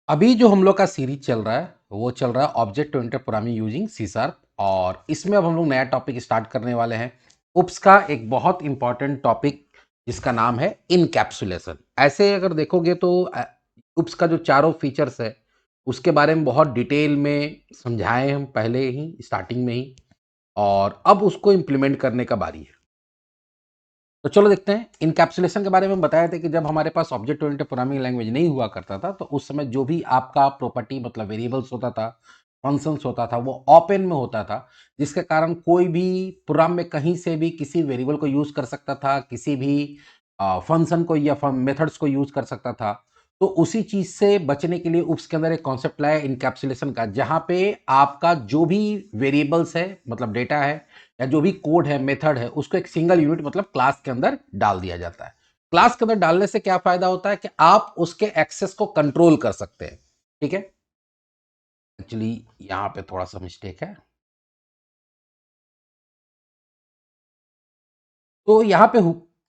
अभी जो हम लोग का सीरीज चल रहा है वो चल रहा है object oriented programming using C sharp. और इसमें अब हम लोग नया टॉपिक स्टार्ट करने वाले हैं। उप्स का एक बहुत इंपॉर्टेंट टॉपिक जिसका नाम है इनकैप्सुलेशन। ऐसे अगर देखोगे तो उप्स का जो चारों फीचर्स है उसके बारे में बहुत डिटेल में समझाए हम पहले ही स्टार्टिंग में ही। और अब उसको इम्प्लीमेंट करने का बारी है। तो चलो देखते हैं इनकैप्सुलेशन के बारे में। बताया था कि जब हमारे पास ऑब्जेक्ट ओरिएंटेड प्रोग्रामिंग लैंग्वेज नहीं हुआ करता था तो उस समय जो भी आपका प्रॉपर्टी मतलब वेरिएबल्स होता था, फंक्शंस होता था, वो ओपन में होता था, जिसके कारण कोई भी प्रोग्राम में कहीं से भी किसी वेरिएबल को यूज कर सकता था, किसी भी फंक्शन को या मेथड्स को यूज कर सकता था। तो उसी चीज से बचने के लिए उप्स के अंदर एक कॉन्सेप्ट लाया इनकैप्सुलेशन का, जहां पे आपका जो भी वेरिएबल्स है मतलब डेटा है या जो भी कोड है, मेथड है, उसको एक सिंगल यूनिट मतलब क्लास के अंदर डाल दिया जाता है। क्लास के अंदर डालने से क्या फायदा होता है कि आप उसके एक्सेस को कंट्रोल कर सकते हैं। ठीक है। एक्चुअली यहां पे थोड़ा सा मिस्टेक है। तो यहां पे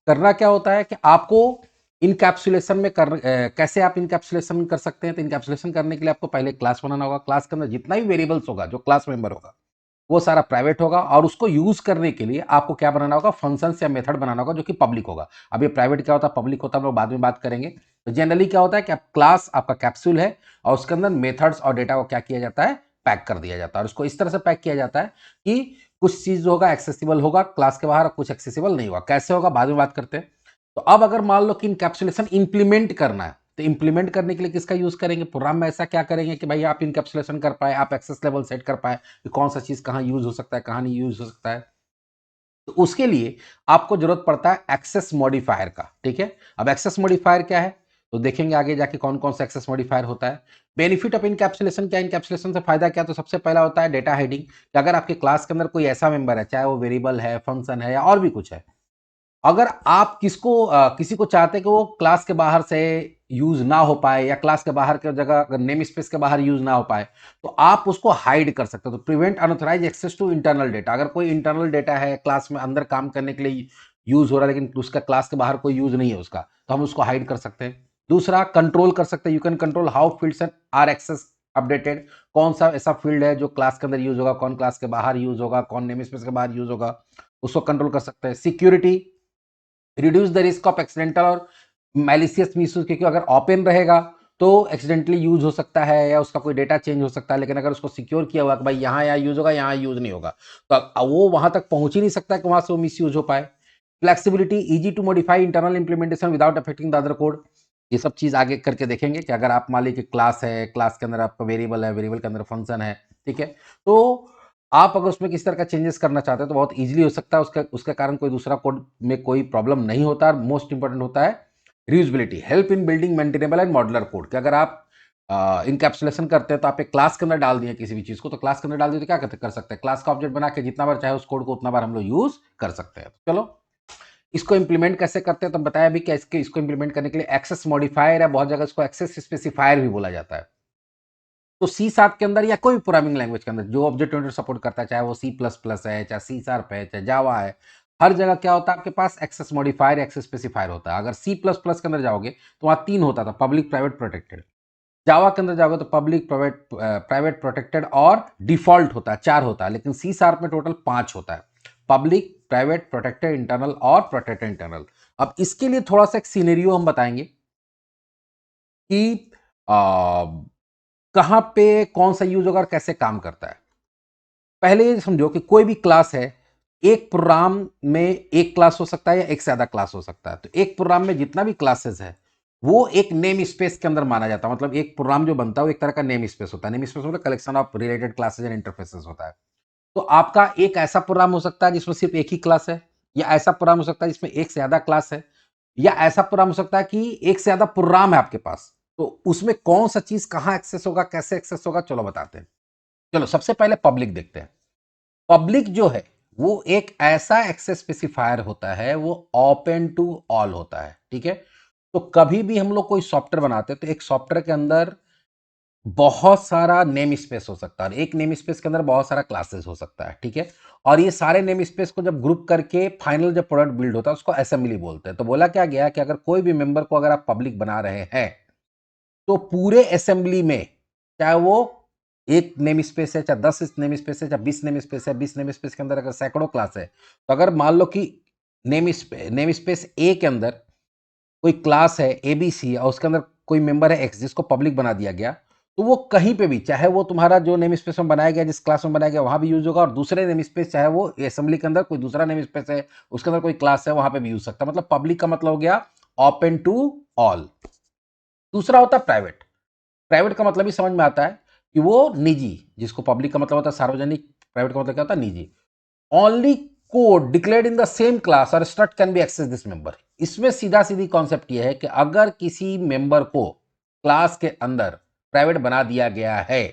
करना क्या होता है कि आपको इनकैप्सुलेशन में कैसे आप इनकैप्सुलेशन कर सकते हैं। तो इनकैप्सुलेशन करने के लिए आपको पहले क्लास बनाना होगा। क्लास के अंदर जितना भी वेरिएबल्स होगा, जो क्लास मेंबर होगा, वो सारा प्राइवेट होगा। और उसको यूज करने के लिए आपको क्या बनाना होगा, फंक्शंस या मेथड बनाना होगा जो कि पब्लिक होगा। अब ये प्राइवेट क्या होता है, पब्लिक होता है, हम लोग बाद में बात करेंगे। तो जनरली क्या होता है कि क्लास आपका कैप्सूल है और उसके अंदर मेथड्स और डेटा को क्या किया जाता है, पैक कर दिया जाता है। और उसको इस तरह से पैक किया जाता है कि कुछ चीज जो होगा एक्सेसिबल होगा क्लास के बाहर, कुछ एक्सेसिबल नहीं होगा। कैसे होगा बाद में बात करते हैं। तो अब अगर मान लो कि इनकैप्सुलेशन इंप्लीमेंट करना है तो इंप्लीमेंट करने के लिए किसका यूज करेंगे, प्रोग्राम में ऐसा क्या करेंगे कि भाई आप इनकैप्सुलेशन कर पाए, आप एक्सेस लेवल सेट कर पाए कि कौन सा चीज कहाँ यूज हो सकता है, कहाँ नहीं यूज हो सकता है। तो उसके लिए आपको जरूरत पड़ता है एक्सेस मॉडिफायर का। ठीक है। अब एक्सेस मॉडिफायर क्या है तो देखेंगे आगे जाके कौन कौन सा एक्सेस मॉडिफायर होता है। बेनिफिट ऑफ इनकैप्सुलेशन क्या, इनकैप्सुलेशन से फायदा क्या, तो सबसे पहला होता है डेटा हाइडिंग। कि अगर आपके क्लास के अंदर कोई ऐसा मेंबर है, चाहे वो वेरिएबल है, फंक्शन है या और भी कुछ है, अगर आप किसी को चाहते हैं कि वो क्लास के बाहर से यूज ना हो पाए या क्लास के बाहर की जगह अगर नेम स्पेस के बाहर यूज ना हो पाए, तो आप उसको हाइड कर सकते हो। तो prevent unauthorised access to internal data. अगर कोई इंटरनल डेटा है क्लास में अंदर काम करने के लिए यूज हो रहा है लेकिन उसका क्लास के बाहर कोई यूज नहीं है उसका, तो हम उसको हाइड कर सकते हैं। दूसरा, कंट्रोल कर सकते हैं। You can control how fields are access updated. कौन सा ऐसा फील्ड है जो क्लास के अंदर यूज होगा, कौन क्लास के बाहर यूज होगा, कौन नेम स्पेस के बाहर यूज होगा, उसको कंट्रोल कर सकते हैं। Security, reduce the risk of accidental और मैलिशियस मिसयूज, क्योंकि अगर ओपन रहेगा तो एक्सीडेंटली यूज हो सकता है या उसका कोई डेटा चेंज हो सकता है। लेकिन अगर उसको सिक्योर किया हुआ कि भाई यहाँ यहाँ यूज होगा, यहाँ यूज नहीं होगा, तो वो वहां तक पहुंच ही नहीं सकता कि वहां से वो मिस यूज हो पाए। Flexibility, easy to modify internal implementation without affecting the other code. ये सब चीज आगे करके देखेंगे कि अगर आप मान लीजिए क्लास है, क्लास के अंदर आपका वेरिएबल है, वेरिएबल के अंदर फंक्शन है, ठीक है, तो आप अगर उसमें किस तरह का चेंजेस करना चाहते हैं तो बहुत इजीली हो सकता है। उसके उसके कारण कोई दूसरा कोड में कोई प्रॉब्लम नहीं होता। और मोस्ट इंपॉर्टेंट होता है reusability, help in building maintainable and modular code. कि अगर आप इनकैप्सुलेशन करते हैं तो आप एक क्लास के अंदर डाल दिए किसी भी चीज को, तो क्लास के अंदर डाल दिए तो क्या कर सकते हैं, क्लास का ऑब्जेक्ट बना के जितना बार चाहे उस कोड को उतना बार हम लोग यूज कर सकते हैं। चलो इसको इंप्लीमेंट कैसे करते हैं तो बताया भी कि इसको इंप्लीमेंट करने के लिए एक्सेस मॉडिफायर है, बहुत जगह इसको एक्सेस स्पेसिफायर भी बोला जाता है। तो सी शार्प के अंदर या कोई प्रोग्रामिंग लैंग्वेज के अंदर जो ऑब्जेक्ट ओरिएंटेड सपोर्ट करता है, चाहे वो सी प्लस प्लस है, चाहे सी शार्प है, चाहे जावा है, हर जगह क्या होता है आपके पास एक्सेस मॉडिफायर, एक्सेस स्पेसिफायर होता है। अगर सी प्लस प्लस के अंदर जाओगे तो वहां तीन होता था, पब्लिक, प्राइवेट, प्रोटेक्टेड। जावा के अंदर जाओगे तो पब्लिक, प्राइवेट, प्रोटेक्टेड और डिफॉल्ट होता है, चार होता है। लेकिन सी शार्प में टोटल पांच होता है, पब्लिक, प्राइवेट, प्रोटेक्टेड इंटरनल और प्रोटेक्टेड इंटरनल। अब इसके लिए थोड़ा सा एक सिनेरियो हम बताएंगे कि कहां पे कौन सा यूज होगा और कैसे काम करता है। पहले ये समझो कि कोई भी क्लास है, एक प्रोग्राम में एक क्लास हो सकता है या एक से ज्यादा क्लास हो सकता है। तो एक प्रोग्राम में जितना भी क्लासेस है वो एक नेम स्पेस के अंदर माना जाता है। मतलब एक प्रोग्राम जो बनता है वो एक तरह का नेम स्पेस होता है। नेम स्पेस मतलब collection of related classes and interfaces होता है। तो आपका एक ऐसा प्रोग्राम हो सकता है जिसमें सिर्फ एक ही क्लास है, या ऐसा प्रोग्राम हो सकता है जिसमें एक से ज्यादा क्लास है, या ऐसा प्रोग्राम हो सकता है कि एक से ज्यादा प्रोग्राम है आपके पास। तो उसमें कौन सा चीज कहां एक्सेस होगा, कैसे एक्सेस होगा, चलो बताते हैं। चलो सबसे पहले पब्लिक देखते हैं। पब्लिक जो है वो एक ऐसा एक्सेस स्पेसिफायर होता है, वो ओपन टू ऑल होता है। ठीक है। तो कभी भी हम लोग कोई सॉफ्टवेयर बनाते हैं तो एक सॉफ्टवेयर के अंदर बहुत सारा नेम स्पेस हो सकता है, एक नेम स्पेस के अंदर बहुत सारा क्लासेस हो सकता है। ठीक है। और ये सारे नेम स्पेस को जब ग्रुप करके फाइनल जब प्रोडक्ट बिल्ड होता है उसको असेंबली बोलते हैं। तो बोला क्या गया कि अगर कोई भी मेंबर को अगर आप पब्लिक बना रहे हैं तो पूरे असेंबली में चाहे वो एक नेम स्पेस है, चाहे 10 नेम स्पेस है, चाहे 20 नेम स्पेस है, 20 नेम स्पेस के अंदर अगर सैकड़ों क्लास है, तो अगर मान लो कि नेम स्पेस ए के अंदर कोई क्लास है एबीसी और उसके अंदर कोई मेंबर है एक्स जिसको पब्लिक बना दिया गया, तो वो कहीं पे भी, चाहे वो तुम्हारा जो नेम स्पेस में बनाया गया, जिस क्लास में बनाया गया वहां भी यूज होगा, और दूसरे नेम स्पेस चाहे वो असेंबली के अंदर कोई दूसरा नेम स्पेस है, उसके अंदर कोई क्लास है, वहां पे भी यूज सकता है। मतलब पब्लिक का मतलब हो गया ओपन टू ऑल। दूसरा होता है प्राइवेट। प्राइवेट का मतलब ही समझ में आता है कि वो निजी, जिसको पब्लिक का मतलब होता है सार्वजनिक, प्राइवेट का मतलब क्या होता है निजी। Only code declared in the same class और struct can be access this member. इसमें सीधा सीधी कॉन्सेप्ट ये है कि अगर किसी मेंबर को क्लास के अंदर प्राइवेट बना दिया गया है,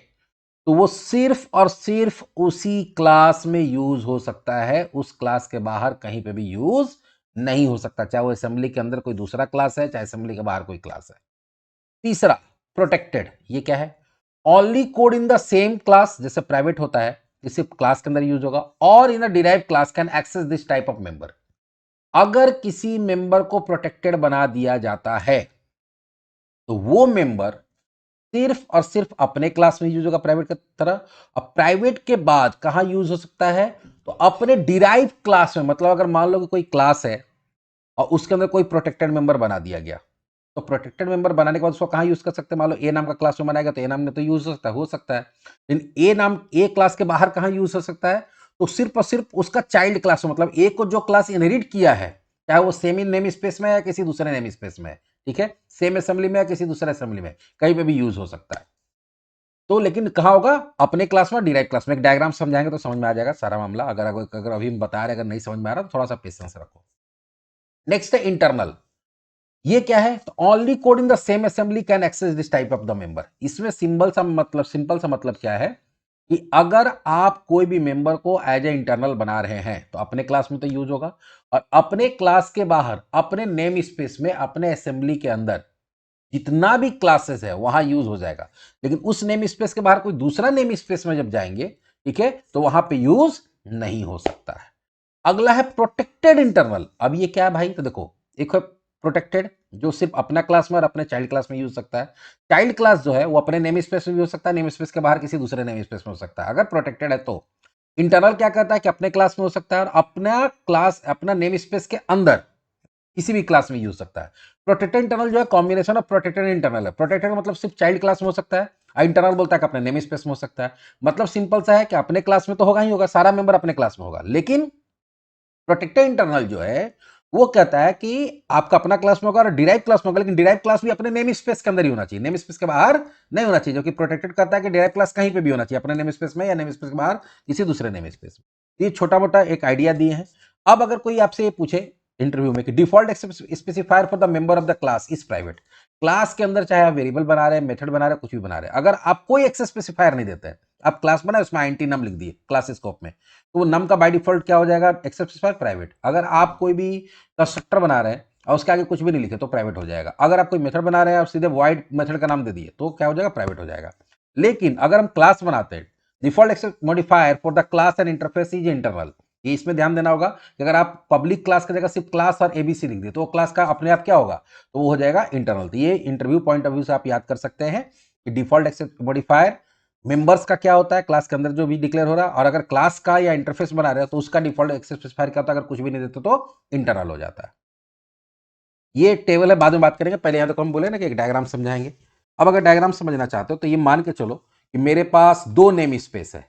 तो वो सिर्फ और सिर्फ उसी क्लास में यूज हो सकता है, उस क्लास के बाहर कहीं पे भी यूज नहीं हो सकता, चाहे वो असेंबली के अंदर कोई दूसरा क्लास है, चाहे असेंबली के बाहर कोई क्लास है। तीसरा प्रोटेक्टेड, ये क्या है? Only code in the same class, जैसे प्राइवेट होता है कि सिर्फ क्लास के अंदर यूज होगा, और in a derive class can access this type of member. अगर किसी मेंबर को प्रोटेक्टेड बना दिया जाता है, तो वो मेंबर सिर्फ और सिर्फ अपने क्लास में यूज होगा प्राइवेट की तरह। अब प्राइवेट के बाद कहां यूज हो सकता है? तो अपने डिराइव क्लास में। मतलब अगर मान लो कि कोई क्लास है और उसके अंदर कोई प्रोटेक्टेड मेंबर बना दिया गया, तो प्रोटेक्टेड मेंबर बनाने के बाद उसको कहां यूज कर सकते हैं? मान लो ए नाम का क्लास में बनाएगा तो ए नाम में तो यूज हो सकता है, लेकिन ए क्लास के बाहर कहां यूज हो सकता है? तो सिर्फ और सिर्फ उसका चाइल्ड क्लास में, मतलब ए को जो क्लास इनहेरिट किया है, चाहे वो सेम इन नेम स्पेस में है या किसी दूसरे नेम स्पेस में है, ठीक है, सेम असेंबली में या किसी दूसरे असेंबली में, कहीं पे भी यूज हो सकता है। तो लेकिन कहां होगा? अपने क्लास में, डिराइव क्लास में। एक डायग्राम समझाएंगे तो समझ में आ जाएगा सारा मामला। अगर अभी हम बता रहे, अगर नहीं समझ में आ रहा तो थोड़ा सा पेशेंस रखो। नेक्स्ट है इंटरनल। ये क्या है? तो only code in the same assembly can access this type of the member. इसमें सिंपल सा मतलब क्या है कि अगर आप कोई भी मेंबर को एज ए इंटरनल बना रहे हैं, तो अपने क्लास में तो यूज होगा, और अपने क्लास के बाहर अपने नेम स्पेस में, अपने असेंबली के अंदर जितना भी क्लासेस है वहां यूज हो जाएगा। लेकिन उस नेम स्पेस के बाहर कोई दूसरा नेम स्पेस में जब जाएंगे, ठीक है, तो वहां पे यूज नहीं हो सकता है। अगला है प्रोटेक्टेड इंटरनल। अब ये क्या है भाई? तो देखो, एक है प्रोटेक्टेड जो सिर्फ अपना क्लास में और अपने चाइल्ड क्लास में यूज सकता है। चाइल्ड क्लास जो है वो अपने नेम स्पेस में भी हो सकता है, नेम स्पेस के बाहर किसी दूसरे नेम स्पेस में हो सकता है, अगर प्रोटेक्टेड है तो। इंटरनल क्या करता है कि अपने क्लास में हो सकता है और अपना क्लास, अपना नेम स्पेस के अंदर किसी भी क्लास में यूज सकता है। प्रोटेक्टेड इंटरनल जो है कॉम्बिनेशन ऑफ प्रोटेक्टेड इंटरनल है। प्रोटेक्टेड मतलब सिर्फ चाइल्ड क्लास में हो सकता है, और इंटरनल बोलता है कि अपने नेम स्पेस में हो सकता है। मतलब सिंपल सा है कि अपने क्लास में तो होगा ही होगा, सारा मेंबर अपने क्लास में होगा, लेकिन प्रोटेक्टेड इंटरनल जो है वो कहता है कि आपका अपना क्लास में होगा और डिराइव क्लास में होगा, लेकिन डिराइव क्लास भी अपने नेम स्पेस के अंदर ही होना चाहिए, नेम स्पेस के बाहर नहीं होना चाहिए। जो कि प्रोटेक्टेड करता है कि डिराइव क्लास कहीं पे भी होना चाहिए, अपने नेम स्पेस में या नेम स्पेस के बाहर किसी दूसरे नेम स्पेस में। ये छोटा मोटा एक आइडिया दिए हैं। अब अगर कोई आपसे ये पूछे इंटरव्यू में कि default specifier for the member of the class is private, class के अंदर चाहे आप वेरिएबल बना रहे हैं, मेथड बना रहे हैं, कुछ भी बना रहे हैं, अगर आप कोई एक्सेस स्पेसिफायर नहीं देते हैं, आप क्लास बनाए उसमें आईएनटी नम लिख दिए क्लास स्कोप में, तो वो नम का बाय डिफॉल्ट क्या हो जाएगा? Access specifier private. अगर आप कोई भी कंस्ट्रक्टर बना रहे हैं और उसके आगे कुछ भी नहीं लिखे तो प्राइवेट हो जाएगा। अगर आप कोई मेथड बना रहे हैं और सीधे वॉइड मेथड का नाम दे दिए तो क्या हो जाएगा? प्राइवेट हो जाएगा। लेकिन अगर हम क्लास बनाते हैं, default access modifier for the class and interface is internal. ये इसमें ध्यान देना होगा कि अगर आप पब्लिक क्लास की जगह सिर्फ क्लास और एबीसी लिख दिए तो क्लास का अपने आप क्या होगा? तो वो हो जाएगा इंटरनल। तो ये इंटरव्यू पॉइंट ऑफ व्यू से आप याद कर सकते हैं कि डिफॉल्ट एक्सेस मॉडिफायर मेंबर्स का क्या होता है, क्लास के अंदर जो भी डिक्लेयर हो रहा है, और अगर क्लास का या इंटरफेस बना रहे हो तो उसका डिफॉल्ट एक्सेस स्पेसिफायर क्या होता है? अगर कुछ भी नहीं देते तो इंटरनल हो जाता है। ये टेबल है, बाद में बात करेंगे, पहले यहाँ तक हम बोले ना कि एक डायग्राम समझाएंगे। अब अगर डायग्राम समझना चाहते हो तो ये मान के चलो कि मेरे पास दो नेम स्पेस है,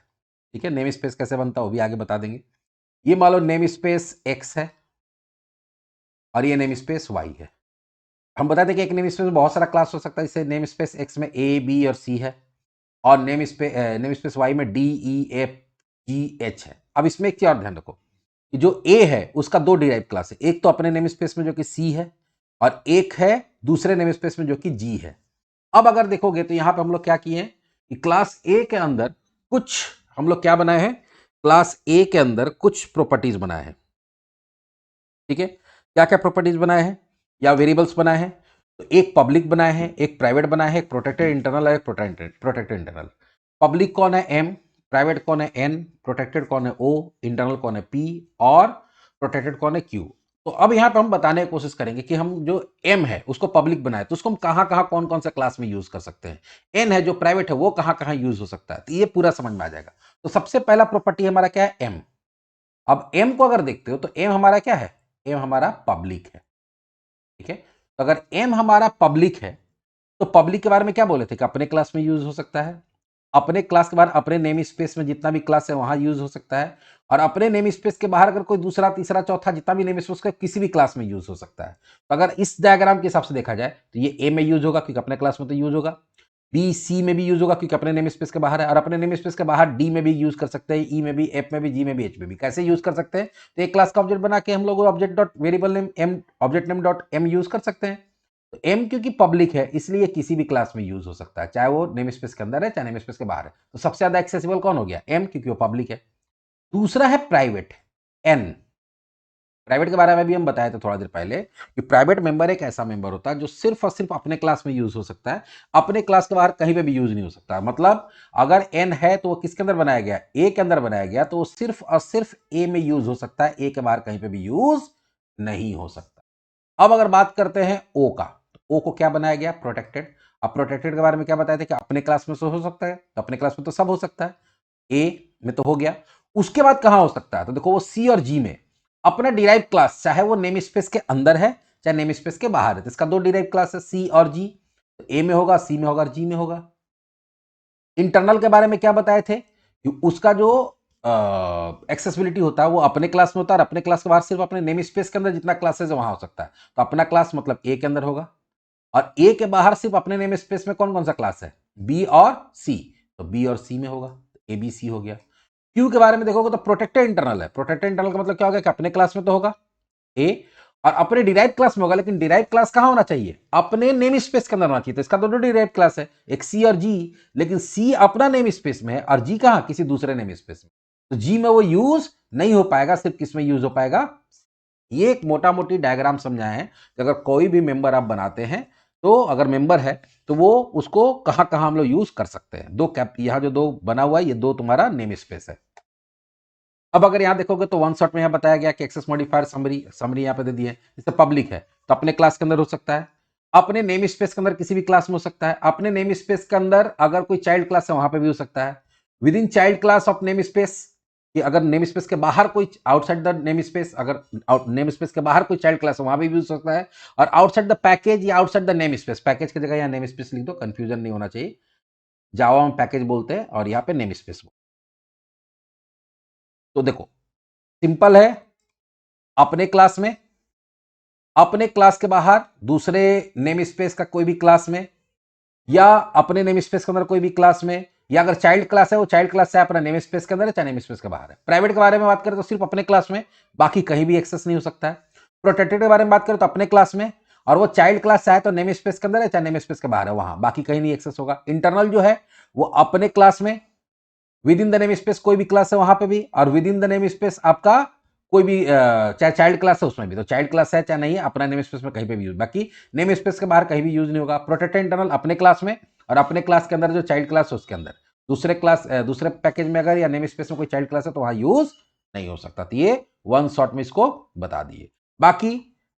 ठीक है। नेम स्पेस कैसे बनता है वो भी आगे बता देंगे। ये मान लो नेम स्पेस एक्स है और ये नेम स्पेस वाई है। हम बताते कि एक नेम स्पेस में बहुत सारा क्लास हो सकता है, जैसे नेम स्पेस एक्स में ए बी और सी है, और नेम स्पेस वाई में D E F G H है। अब इसमें एक चीज और ध्यान रखो कि जो ए है उसका दो डिराइव क्लास है, एक तो अपने नेम स्पेस में जो कि सी है, और एक है दूसरे नेम स्पेस में जो कि जी है। अब अगर देखोगे तो यहां पे हम लोग क्या किए हैं कि क्लास ए के अंदर कुछ हम लोग क्या बनाए हैं, क्लास ए के अंदर कुछ प्रॉपर्टीज बनाए हैं, ठीक है। क्या क्या प्रॉपर्टीज बनाए हैं या वेरिएबल्स बनाए हैं? तो एक पब्लिक बनाए हैं, एक प्राइवेट बनाए हैं, एक प्रोटेक्टेड इंटरनल और एक प्रोटेक्टेड इंटरनल। पब्लिक कौन है? एम। प्राइवेट कौन है? एन। प्रोटेक्टेड कौन है? ओ। इंटरनल कौन है? पी। और प्रोटेक्टेड कौन है? क्यू। तो अब यहाँ पे हम बताने की कोशिश करेंगे कि हम जो एम है उसको पब्लिक बनाए तो उसको हम कहाँ कहाँ कौन कौन से क्लास में यूज कर सकते हैं। एन है जो प्राइवेट है वो कहाँ कहाँ यूज हो सकता है, तो ये पूरा समझ में आ जाएगा। तो सबसे पहला प्रॉपर्टी हमारा क्या है, एम। अब एम को अगर देखते हो तो एम हमारा क्या है, एम हमारा पब्लिक है। ठीक है, तो अगर एम हमारा पब्लिक है तो पब्लिक के बारे में क्या बोले थे कि अपने क्लास में यूज हो सकता है, अपने क्लास के बाहर अपने नेम स्पेस में जितना भी क्लास है वहां यूज हो सकता है, और अपने नेम स्पेस के बाहर अगर कोई दूसरा तीसरा चौथा जितना भी नेम स्पेस का किसी भी क्लास में यूज हो सकता है। तो अगर इस डायग्राम के हिसाब से देखा जाए तो ये ए में यूज होगा क्योंकि अपने क्लास में तो यूज होगा, बी सी में भी यूज होगा क्योंकि अपने नेम स्पेस के बाहर है, और अपने नेम स्पेस के बाहर डी में भी यूज कर सकते हैं, ई में भी, एफ में भी, जी में भी, एच में भी। कैसे यूज कर सकते हैं, तो एक क्लास का ऑब्जेक्ट बना के हम लोग object dot variable name M, object name dot M use कर सकते हैं। तो एम क्योंकि पब्लिक है इसलिए किसी भी क्लास में यूज हो सकता है, चाहे वो नेम स्पेस के अंदर है चाहे नेम स्पेस के बाहर है। तो सबसे ज्यादा एक्सेसिबल कौन हो गया, एम, क्योंकि वो पब्लिक है। दूसरा है प्राइवेट, एन। प्राइवेट के बारे में भी हम बताए थे थोड़ा देर पहले कि प्राइवेट मेंबर एक ऐसा मेंबर होता है जो सिर्फ और सिर्फ अपने क्लास में यूज हो सकता है, अपने क्लास के बाहर कहीं पे भी यूज नहीं हो सकता। मतलब अगर एन है तो वो किसके अंदर बनाया गया, ए के अंदर बनाया गया, तो वो सिर्फ और सिर्फ ए में यूज हो सकता है, ए के बाहर कहीं पे भी यूज नहीं हो सकता। अब अगर बात करते हैं ओ का, तो ओ को क्या बनाया गया, प्रोटेक्टेड। अब प्रोटेक्टेड के बारे में क्या बताया था कि अपने क्लास में तो हो सकता है, तो अपने क्लास में तो सब हो सकता है, ए में तो हो गया। उसके बाद कहां हो सकता है, तो देखो वो सी और जी में अपना डिराइव क्लास, चाहे वो नेम स्पेस के अंदर है चाहे नेम स्पेस के बाहर है, तो इसका दो डिराइव क्लास है, सी और जी। तो ए में होगा, सी में होगा और जी में होगा। इंटरनल के बारे में क्या बताए थे कि उसका जो एक्सेसिबिलिटी होता है वो अपने क्लास में होता है, और अपने क्लास के बाहर सिर्फ अपने नेम स्पेस के अंदर जितना क्लासेस है वहां हो सकता है। तो अपना क्लास मतलब ए के अंदर होगा, और ए के बाहर सिर्फ अपने नेम स्पेस में कौन कौन सा क्लास है, बी और सी, तो बी और सी में होगा, ए बी सी हो गया। क्यू के बारे में देखोगे तो प्रोटेक्टेड इंटरनल है। प्रोटेक्टेड इंटरनल का मतलब क्या होगा कि अपने क्लास में तो होगा ए, और अपने डिराइव क्लास में होगा, लेकिन डिराइव क्लास कहां होना चाहिए, अपने नेम स्पेस के अंदर होना चाहिए। तो इसका दोनों डिराइव क्लास है, एक सी और जी, लेकिन सी अपना नेम स्पेस में है और जी कहां, किसी दूसरे नेम स्पेस में। तो जी में वो यूज नहीं हो पाएगा, सिर्फ किस में यूज हो पाएगा। ये एक मोटा मोटी डायग्राम समझाए हैं कि अगर कोई भी मेंबर आप बनाते हैं तो अगर मेंबर है तो वो उसको कहां कहां हम लोग यूज कर सकते हैं। दो कैप, यहां जो दो बना हुआ है ये दो तुम्हारा नेम स्पेस है। अब अगर यहां देखोगे तो वन शॉट में यहां बताया गया कि एक्सेस मॉडिफायर समरी, समरी यहां पे दे दी है। जैसे पब्लिक है तो अपने क्लास के अंदर हो सकता है, अपने नेम स्पेस के अंदर किसी भी क्लास में हो सकता है, अपने नेम स्पेस के अंदर अगर कोई चाइल्ड क्लास है वहां पे भी हो सकता है, with in child class of name space, कि अगर नेम स्पेस के बाहर कोई आउटसाइड द नेम स्पेस, अगर नेम स्पेस के बाहर कोई चाइल्ड क्लास है वहां भी हो सकता है, और आउटसाइड द पैकेज या outside the name space, package की जगह यहाँ नेम स्पेस लिख दो, कंफ्यूजन नहीं होना चाहिए। जावा में पैकेज बोलते हैं और यहाँ पे नेम स्पेस। तो देखो सिंपल है, अपने क्लास में, अपने क्लास के बाहर दूसरे नेम स्पेस का कोई भी क्लास में, या अपने नेम स्पेस के अंदर कोई भी क्लास में, या अगर चाइल्ड क्लास है वो चाइल्ड क्लास है अपना नेम स्पेस के अंदर है चाहे नेम स्पेस के बाहर है। प्राइवेट के बारे में बात करें तो सिर्फ अपने क्लास में, बाकी कहीं भी एक्सेस नहीं हो सकता है। प्रोटेक्टेड के बारे में बात करें तो अपने क्लास में, और वो चाइल्ड क्लास चाहे तो नेम स्पेस के अंदर है चाहे नेम स्पेस के बाहर है वहां, बाकी कहीं नहीं एक्सेस होगा। इंटरनल जो है वो अपने क्लास में, with in the name space कोई भी क्लास है वहां पे भी, और with in the name space आपका कोई भी चाहे चाइल्ड क्लास है उसमें भी, तो चाइल्ड क्लास है चाहे नहीं है अपना नेम स्पेस में कहीं पे भी यूज, बाकी नेम स्पेस के बाहर कहीं भी यूज नहीं होगा। प्रोटेक्टेड इंटरनल अपने क्लास में, और अपने क्लास के अंदर जो चाइल्ड क्लास है उसके अंदर, दूसरे क्लास दूसरे पैकेज में अगर या नेम स्पेस में कोई चाइल्ड क्लास है तो वहां यूज नहीं हो सकता। तो ये वन शॉट में इसको बता दिए। बाकी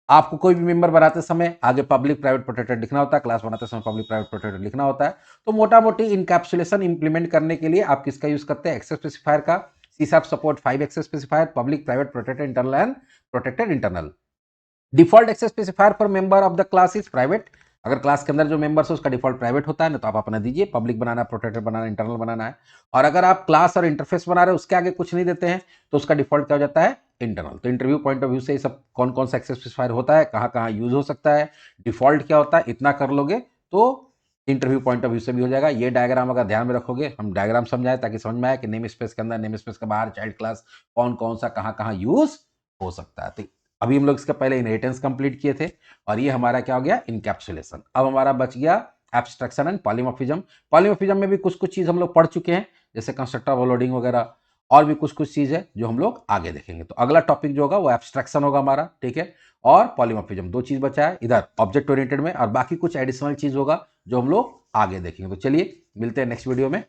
आपको कोई भी मेंबर बनाते समय आगे पब्लिक प्राइवेट प्रोटेक्टेड लिखना होता है, क्लास बनाते समय पब्लिक प्राइवेट प्रोटेक्टेड लिखना होता है। तो मोटा मोटी इनकैप्सुलेशन इंप्लीमेंट करने के लिए आप किसका यूज करते हैं, एक्सेस स्पेसिफायर का। C# support 5 access specifier, public private protected internal and protected internal. Default access specifier for member of the class is private. अगर क्लास के अंदर जो मेंबर्स है उसका डिफॉल्ट प्राइवेट होता है ना, तो आप अपना दीजिए, पब्लिक बनाना, प्रोटेक्टेड बनाना, इंटरनल बनाना है। और अगर आप क्लास और इंटरफेस बना रहे हो उसके आगे कुछ नहीं देते हैं तो उसका डिफॉल्ट क्या हो जाता है, इंटरनल। तो इंटरव्यू पॉइंट ऑफ व्यू से ये सब कौन कौन सा एक्सेस स्पेसिफायर होता है, कहाँ कहाँ यूज हो सकता है, डिफॉल्ट क्या होता है, इतना कर लोगे तो इंटरव्यू पॉइंट ऑफ व्यू से भी हो जाएगा। ये डायग्राम अगर ध्यान में रखोगे, हम डायग्राम समझाए ताकि समझ में आए कि नेम स्पेस के अंदर नेम स्पेस के बाहर चाइल्ड क्लास कौन कौन सा कहाँ कहाँ यूज हो सकता है। तो अभी हम लोग इसके पहले इनहेरिटेंस कंप्लीट किए थे, और ये हमारा क्या हो गया, इनकैप्सुलेशन। अब हमारा बच गया एब्स्ट्रैक्शन एंड पॉलीमॉर्फिज्म। पॉलीमॉर्फिज्म में भी कुछ कुछ चीज हम लोग पढ़ चुके हैं, जैसे कंस्ट्रक्टर ओवरलोडिंग वगैरह, और भी कुछ कुछ चीज है जो हम लोग आगे देखेंगे। तो अगला टॉपिक जो होगा वो एब्स्ट्रैक्शन होगा हमारा, ठीक है, और पॉलीमॉर्फिज्म। दो चीज बचा है इधर ऑब्जेक्ट ओरिएंटेड में, और बाकी कुछ एडिशनल चीज होगा जो हम लोग आगे देखेंगे। तो चलिए मिलते हैं नेक्स्ट वीडियो में।